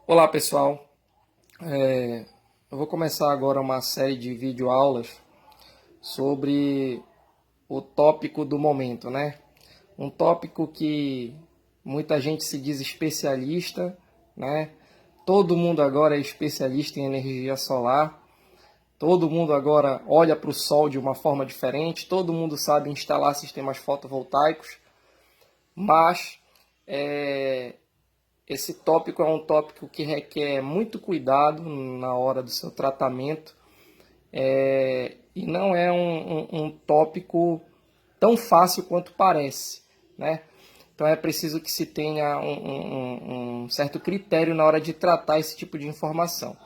Olá pessoal, eu vou começar agora uma série de videoaulas sobre o tópico do momento, né? Um tópico que muita gente se diz especialista, né? Todo mundo agora é especialista em energia solar, todo mundo agora olha para o sol de uma forma diferente, todo mundo sabe instalar sistemas fotovoltaicos, mas é, esse tópico é um tópico que requer muito cuidado na hora do seu tratamento e não é um tópico tão fácil quanto parece, né? Então é preciso que se tenha um certo critério na hora de tratar esse tipo de informação.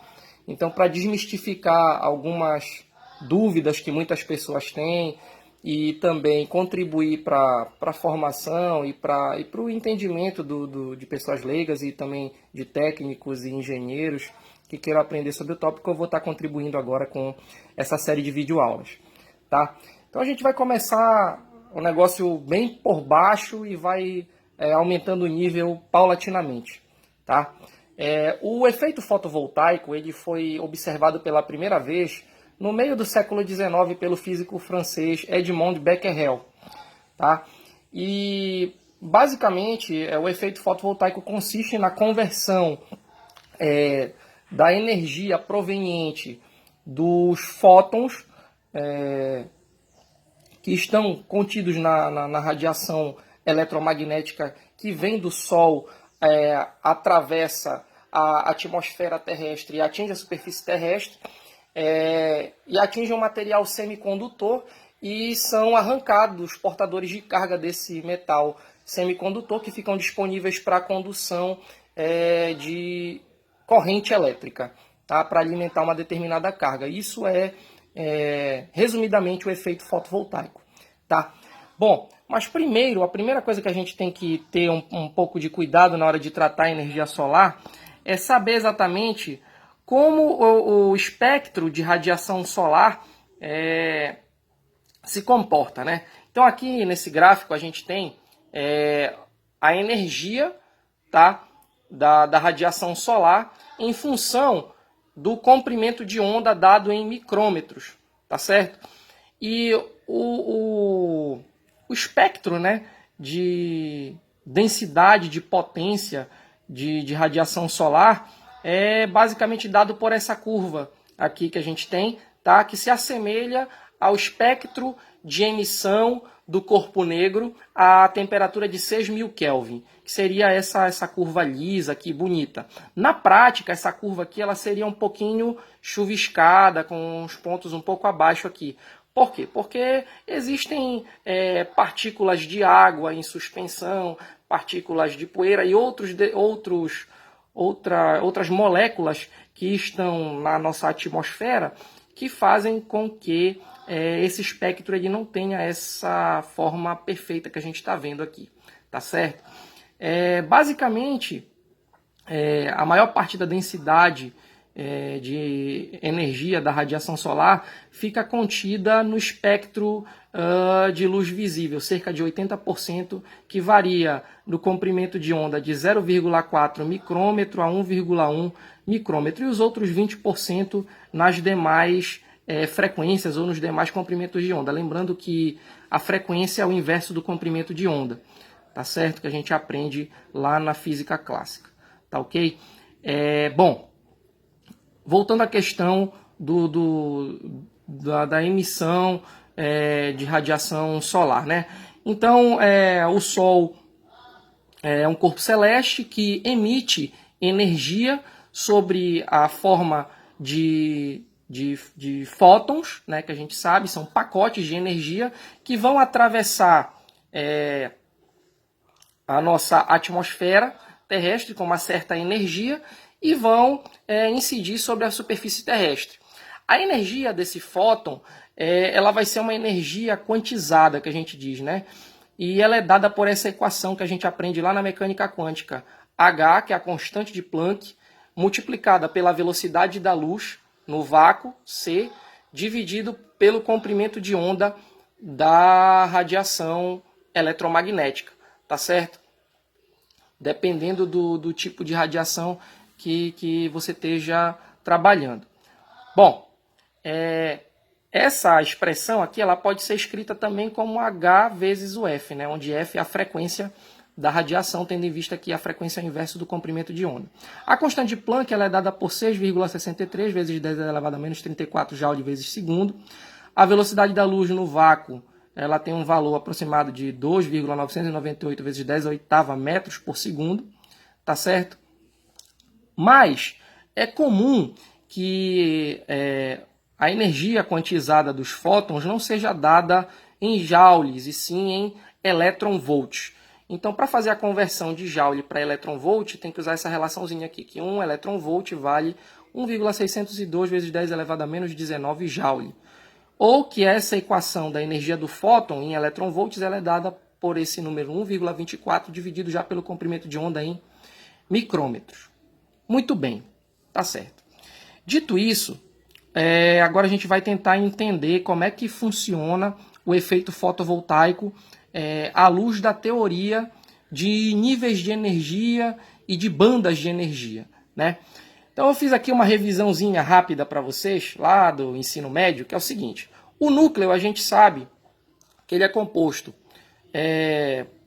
Então, para desmistificar algumas dúvidas que muitas pessoas têm e também contribuir para a formação e para o entendimento de pessoas leigas e também de técnicos e engenheiros que queiram aprender sobre o tópico, eu vou estar contribuindo agora com essa série de videoaulas. Tá? Então a gente vai começar um negócio bem por baixo e vai aumentando o nível paulatinamente. Tá? O efeito fotovoltaico ele foi observado pela primeira vez no meio do século XIX pelo físico francês Edmond Becquerel. Tá? E basicamente o efeito fotovoltaico consiste na conversão da energia proveniente dos fótons que estão contidos na radiação eletromagnética que vem do Sol, atravessa a atmosfera terrestre e atinge a superfície terrestre, e atinge um material semicondutor e são arrancados os portadores de carga desse metal semicondutor que ficam disponíveis para a condução de corrente elétrica, tá? Para alimentar uma determinada carga. Isso resumidamente, o efeito fotovoltaico. Tá? Bom, mas primeiro, a primeira coisa que a gente tem que ter um pouco de cuidado na hora de tratar a energia solar é saber exatamente como o espectro de radiação solar se comporta, né? Então aqui nesse gráfico a gente tem a energia, tá, da radiação solar em função do comprimento de onda dado em micrômetros, tá certo? E o espectro, né, de densidade, de potência de radiação solar é basicamente dado por essa curva aqui que a gente tem, tá, que se assemelha ao espectro de emissão do corpo negro a temperatura de 6.000 Kelvin, que seria essa curva lisa aqui, bonita. Na prática, essa curva aqui ela seria um pouquinho chuviscada, com os pontos um pouco abaixo aqui. Por quê? Porque existem partículas de água em suspensão, partículas de poeira e outras moléculas que estão na nossa atmosfera que fazem com que esse espectro ele não tenha essa forma perfeita que a gente está vendo aqui, tá certo? Basicamente, a maior parte da densidade de energia da radiação solar fica contida no espectro de luz visível, cerca de 80%, que varia do comprimento de onda de 0,4 micrômetro a 1,1 micrômetro, e os outros 20% nas demais frequências ou nos demais comprimentos de onda. Lembrando que a frequência é o inverso do comprimento de onda, tá certo? Que a gente aprende lá na física clássica, tá ok? Bom, voltando à questão da emissão de radiação solar, né? Então, o Sol é um corpo celeste que emite energia sobre a forma de fótons, né, que a gente sabe, são pacotes de energia que vão atravessar a nossa atmosfera terrestre com uma certa energia e vão incidir sobre a superfície terrestre. A energia desse fóton ela vai ser uma energia quantizada, que a gente diz, né? E ela é dada por essa equação que a gente aprende lá na mecânica quântica. H, que é a constante de Planck, multiplicada pela velocidade da luz no vácuo, C, dividido pelo comprimento de onda da radiação eletromagnética, tá certo? Dependendo do tipo de radiação que você esteja trabalhando. Bom, essa expressão aqui ela pode ser escrita também como H vezes o F, né? Onde F é a frequência da radiação, tendo em vista que a frequência é o inverso do comprimento de onda. A constante de Planck ela é dada por 6,63 vezes 10 elevado a menos 34 joule vezes segundo. A velocidade da luz no vácuo ela tem um valor aproximado de 2,998 vezes 10 a oitava metros por segundo, tá certo? Mas é comum que a energia quantizada dos fótons não seja dada em joules, e sim em eletronvolts. Então, para fazer a conversão de joule para eletronvolt, tem que usar essa relaçãozinha aqui, que 1 eletronvolt vale 1,602 vezes 10 elevado a menos 19 joule. Ou que essa equação da energia do fóton em eletronvolts ela é dada por esse número 1,24 dividido já pelo comprimento de onda em micrômetros. Muito bem, tá certo. Dito isso, agora a gente vai tentar entender como é que funciona o efeito fotovoltaico à luz da teoria de níveis de energia e de bandas de energia, né? Então eu fiz aqui uma revisãozinha rápida para vocês, lá do ensino médio, que é o seguinte. O núcleo, a gente sabe que ele é composto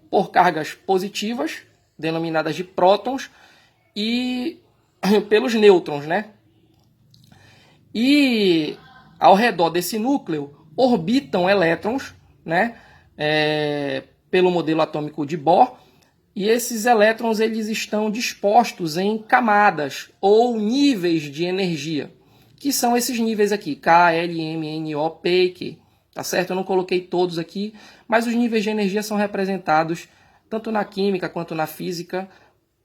por cargas positivas, denominadas de prótons, e pelos nêutrons, né? E ao redor desse núcleo orbitam elétrons, né? Pelo modelo atômico de Bohr, e esses elétrons eles estão dispostos em camadas ou níveis de energia, que são esses níveis aqui, K, L, M, N, O, P e Q. Tá certo? Eu não coloquei todos aqui, mas os níveis de energia são representados tanto na química quanto na física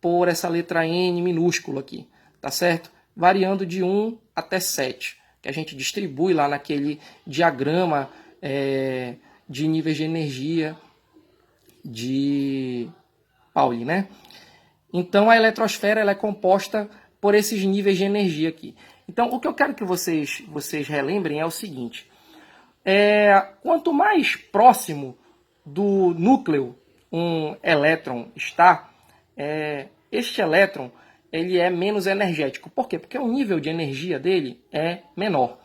por essa letra N minúscula aqui, tá certo? Variando de 1 até 7, que a gente distribui lá naquele diagrama de níveis de energia de Pauli, né? Então a eletrosfera ela é composta por esses níveis de energia aqui. Então o que eu quero que vocês relembrem é o seguinte: quanto mais próximo do núcleo um elétron está, este elétron ele é menos energético. Por quê? Porque o nível de energia dele é menor.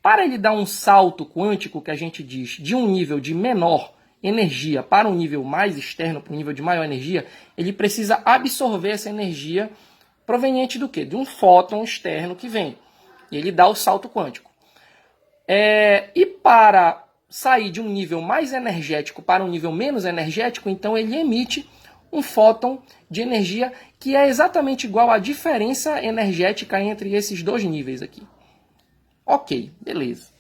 Para ele dar um salto quântico, que a gente diz, de um nível de menor energia para um nível mais externo, para um nível de maior energia, ele precisa absorver essa energia proveniente do quê? De um fóton externo que vem. E ele dá o salto quântico. E para sair de um nível mais energético para um nível menos energético, então ele emite um fóton de energia que é exatamente igual à diferença energética entre esses dois níveis aqui. Ok, beleza.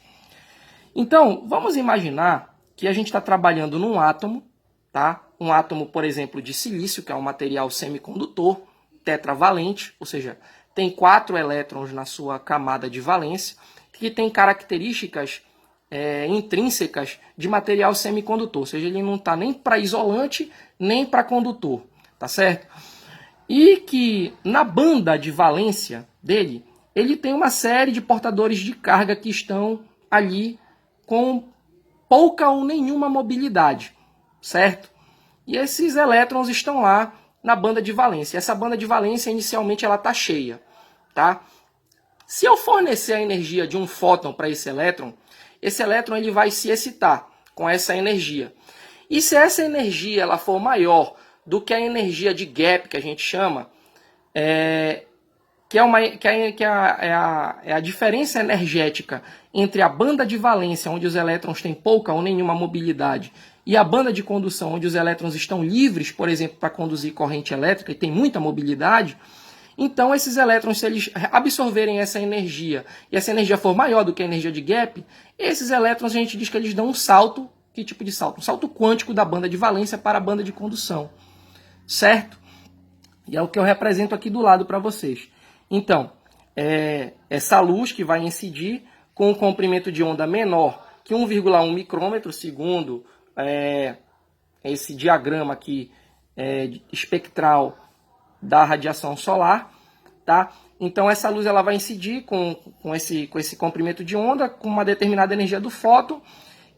Então, vamos imaginar que a gente está trabalhando num átomo, tá? Um átomo, por exemplo, de silício, que é um material semicondutor, tetravalente, ou seja, tem 4 elétrons na sua camada de valência, que tem características intrínsecas de material semicondutor, ou seja, ele não está nem para isolante, nem para condutor, tá certo? E que na banda de valência dele, ele tem uma série de portadores de carga que estão ali com pouca ou nenhuma mobilidade, certo? E esses elétrons estão lá na banda de valência. Essa banda de valência, inicialmente, ela está cheia, tá? Se eu fornecer a energia de um fóton para esse elétron ele vai se excitar com essa energia. E se essa energia ela for maior do que a energia de gap, que a gente chama, que é a diferença energética entre a banda de valência, onde os elétrons têm pouca ou nenhuma mobilidade, e a banda de condução, onde os elétrons estão livres, por exemplo, para conduzir corrente elétrica e tem muita mobilidade, então esses elétrons, se eles absorverem essa energia, e essa energia for maior do que a energia de gap, esses elétrons a gente diz que eles dão um salto. Que tipo de salto? Um salto quântico da banda de valência para a banda de condução, certo? E é o que eu represento aqui do lado para vocês. Então, essa luz que vai incidir com um comprimento de onda menor que 1,1 micrômetro, segundo esse diagrama aqui espectral da radiação solar, tá? Então essa luz ela vai incidir com esse comprimento de onda, com uma determinada energia do fóton,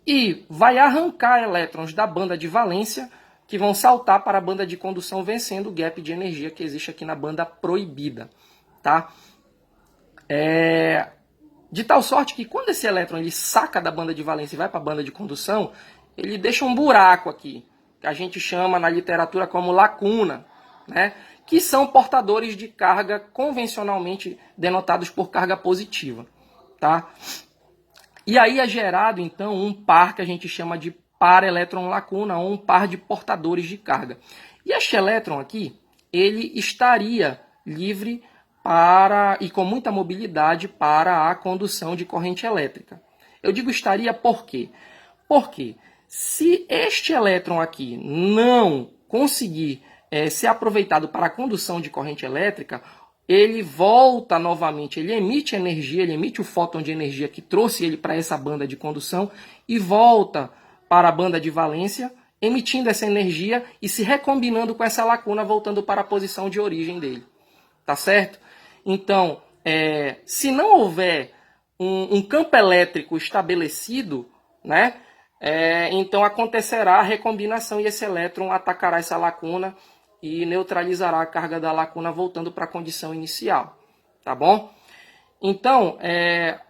e vai arrancar elétrons da banda de valência, que vão saltar para a banda de condução, vencendo o gap de energia que existe aqui na banda proibida, tá? De tal sorte que quando esse elétron ele saca da banda de valência e vai para a banda de condução, ele deixa um buraco aqui, que a gente chama na literatura como lacuna, né? Que são portadores de carga convencionalmente denotados por carga positiva, tá? E aí é gerado, então, um par que a gente chama de par elétron-lacuna, ou um par de portadores de carga. E este elétron aqui, ele estaria livre e com muita mobilidade para a condução de corrente elétrica. Eu digo estaria por quê? Porque se este elétron aqui não conseguir ser aproveitado para a condução de corrente elétrica, ele volta novamente, ele emite energia, ele emite o fóton de energia que trouxe ele para essa banda de condução e volta para a banda de valência, emitindo essa energia e se recombinando com essa lacuna, voltando para a posição de origem dele. Tá certo? Então, se não houver um campo elétrico estabelecido, né, então acontecerá a recombinação e esse elétron atacará essa lacuna e neutralizará a carga da lacuna voltando para a condição inicial, tá bom? Então,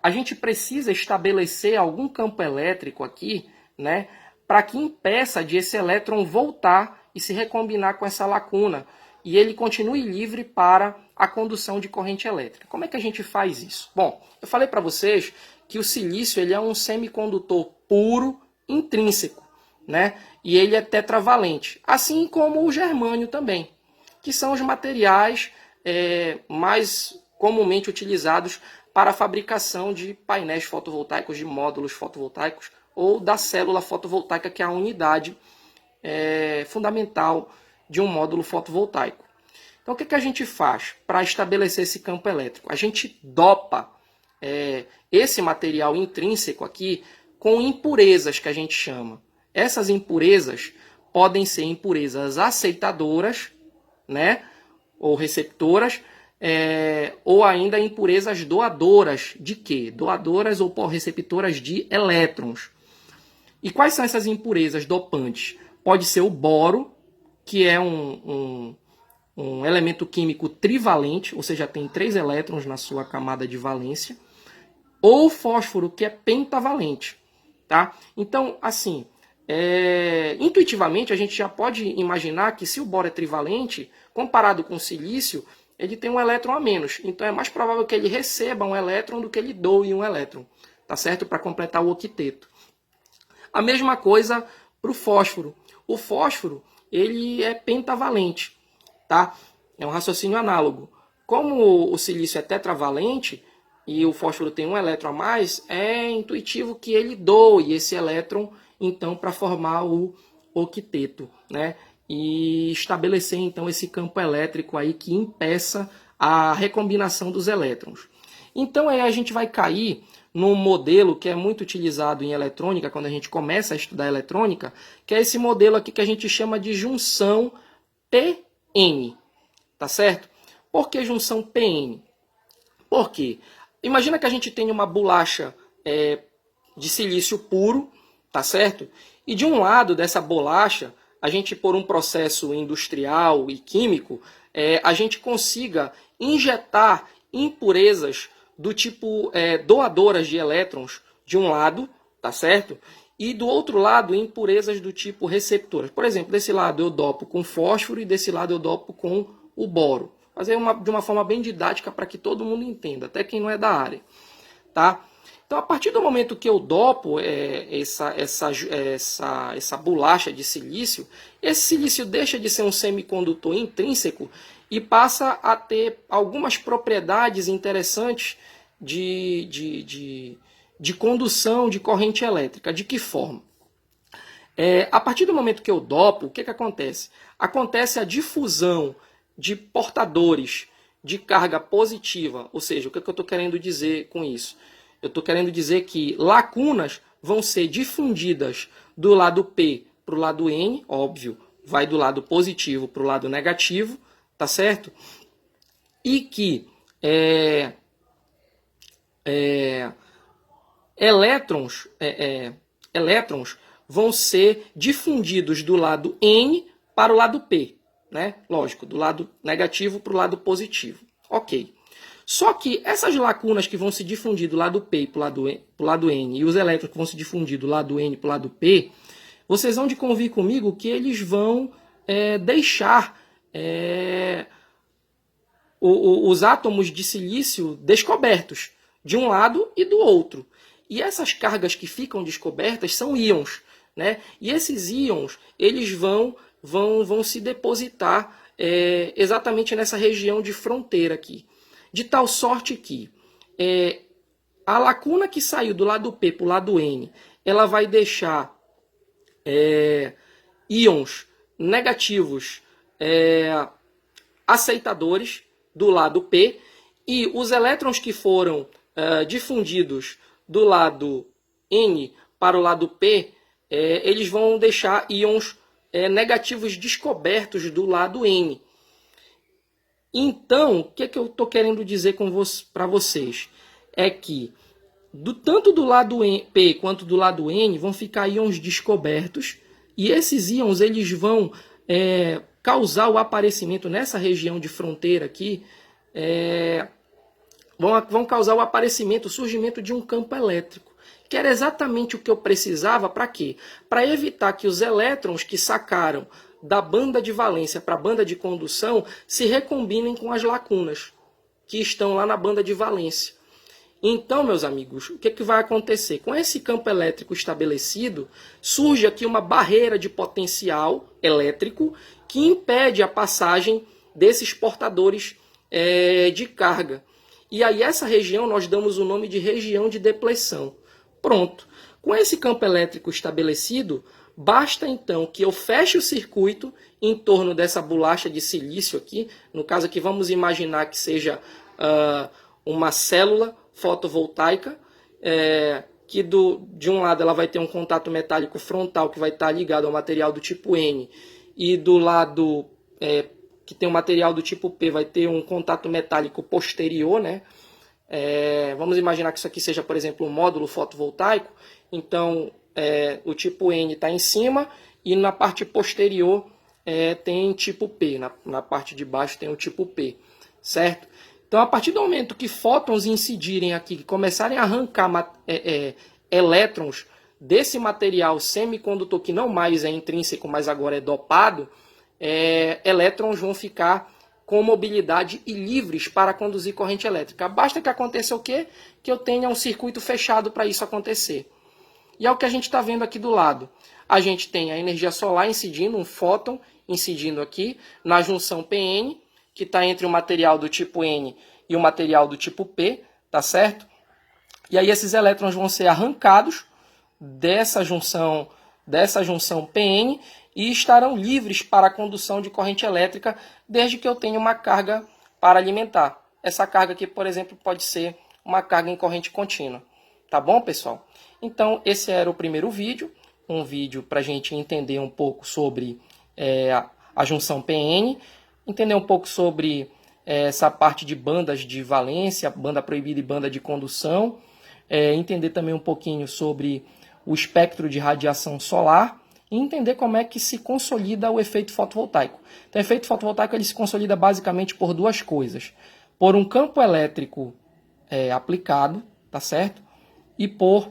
a gente precisa estabelecer algum campo elétrico aqui, né, para que impeça de esse elétron voltar e se recombinar com essa lacuna e ele continue livre para a condução de corrente elétrica. Como é que a gente faz isso? Bom, eu falei para vocês que o silício ele é um semicondutor puro intrínseco, né? E ele é tetravalente, assim como o germânio também, que são os materiais mais comumente utilizados para a fabricação de painéis fotovoltaicos, de módulos fotovoltaicos ou da célula fotovoltaica, que é a unidade fundamental de um módulo fotovoltaico. Então o que a gente faz para estabelecer esse campo elétrico? A gente dopa esse material intrínseco aqui com impurezas que a gente chama. Essas impurezas podem ser impurezas aceitadoras, né, ou receptoras, ou ainda impurezas doadoras de quê? Doadoras ou receptoras de elétrons. E quais são essas impurezas dopantes? Pode ser o boro, que é um elemento químico trivalente, ou seja, tem 3 elétrons na sua camada de valência, ou o fósforo, que é pentavalente. Tá? Então, assim, intuitivamente a gente já pode imaginar que se o boro é trivalente, comparado com o silício, ele tem um elétron a menos. Então é mais provável que ele receba um elétron do que ele doe um elétron, tá certo? Para completar o octeto. A mesma coisa para o fósforo. O fósforo ele é pentavalente, tá? É um raciocínio análogo. Como o silício é tetravalente e o fósforo tem um elétron a mais, é intuitivo que ele doe esse elétron, então, para formar o octeto, né? E estabelecer, então, esse campo elétrico aí que impeça a recombinação dos elétrons. Então, aí a gente vai cair num modelo que é muito utilizado em eletrônica, quando a gente começa a estudar eletrônica, que é esse modelo aqui que a gente chama de junção PN, tá certo? Por que junção PN? Por quê? Imagina que a gente tem uma bolacha de silício puro, tá certo? E de um lado dessa bolacha, a gente, por um processo industrial e químico, a gente consiga injetar impurezas do tipo doadoras de elétrons de um lado, tá certo? E do outro lado, impurezas do tipo receptoras. Por exemplo, desse lado eu dopo com fósforo e desse lado eu dopo com o boro. Fazer de uma forma bem didática para que todo mundo entenda, até quem não é da área. Tá? Então, a partir do momento que eu dopo essa bolacha de silício, esse silício deixa de ser um semicondutor intrínseco e passa a ter algumas propriedades interessantes de condução de corrente elétrica. De que forma? A partir do momento que eu dopo, o que acontece? Acontece a difusão de portadores de carga positiva, ou seja, o que eu estou querendo dizer com isso? Eu estou querendo dizer que lacunas vão ser difundidas do lado P para o lado N, óbvio, vai do lado positivo para o lado negativo, tá certo? E que elétrons vão ser difundidos do lado N para o lado P, né? Lógico, do lado negativo para o lado positivo. Ok. Só que essas lacunas que vão se difundir do lado P para o lado N e os elétrons que vão se difundir do lado N para o lado P, vocês vão de convir comigo que eles vão deixar os átomos de silício descobertos de um lado e do outro. E essas cargas que ficam descobertas são íons, né? E esses íons eles vão se depositar exatamente nessa região de fronteira aqui. De tal sorte que a lacuna que saiu do lado P para o lado N, ela vai deixar íons negativos aceitadores do lado P, e os elétrons que foram difundidos do lado N para o lado P, eles vão deixar íons negativos descobertos do lado N. Então, o que eu estou querendo dizer para vocês? É que tanto do lado P quanto do lado N vão ficar íons descobertos, e esses íons eles vão causar o aparecimento nessa região de fronteira aqui, vão causar o aparecimento, o surgimento de um campo elétrico, que era exatamente o que eu precisava para quê? Para evitar que os elétrons que sacaram da banda de valência para a banda de condução se recombinem com as lacunas que estão lá na banda de valência. Então, meus amigos, o que vai acontecer? Com esse campo elétrico estabelecido, surge aqui uma barreira de potencial elétrico que impede a passagem desses portadores de carga. E aí essa região nós damos o nome de região de depleção. Pronto. Com esse campo elétrico estabelecido, basta então que eu feche o circuito em torno dessa bolacha de silício aqui. No caso aqui, vamos imaginar que seja uma célula fotovoltaica, que de um lado ela vai ter um contato metálico frontal que vai estar ligado ao material do tipo N, e do lado que tem um material do tipo P vai ter um contato metálico posterior, né? Vamos imaginar que isso aqui seja, por exemplo, um módulo fotovoltaico. Então, o tipo N está em cima e na parte posterior tem tipo P. Na parte de baixo tem o tipo P, certo? Então, a partir do momento que fótons incidirem aqui, que começarem a arrancar elétrons desse material semicondutor, que não mais é intrínseco, mas agora é dopado, elétrons vão ficar com mobilidade e livres para conduzir corrente elétrica. Basta que aconteça o quê? Que eu tenha um circuito fechado para isso acontecer. E é o que a gente está vendo aqui do lado. A gente tem a energia solar incidindo, um fóton incidindo aqui na junção PN, que está entre o material do tipo N e o material do tipo P, tá certo? E aí esses elétrons vão ser arrancados dessa junção PN e estarão livres para a condução de corrente elétrica, desde que eu tenha uma carga para alimentar. Essa carga aqui, por exemplo, pode ser uma carga em corrente contínua. Tá bom, pessoal? Então, esse era o primeiro vídeo, um vídeo para a gente entender um pouco sobre a junção PN, entender um pouco sobre essa parte de bandas de valência, banda proibida e banda de condução, entender também um pouquinho sobre o espectro de radiação solar e entender como é que se consolida o efeito fotovoltaico. Então, o efeito fotovoltaico ele se consolida basicamente por duas coisas. Por um campo elétrico aplicado, tá certo? E por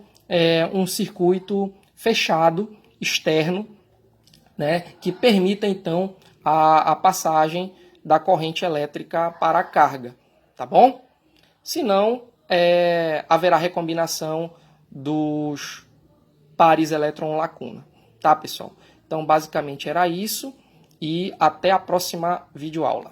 um circuito fechado, externo, né, que permita, então, a passagem da corrente elétrica para a carga, tá bom? Senão, haverá recombinação dos pares elétron-lacuna, tá, pessoal? Então, basicamente era isso e até a próxima videoaula.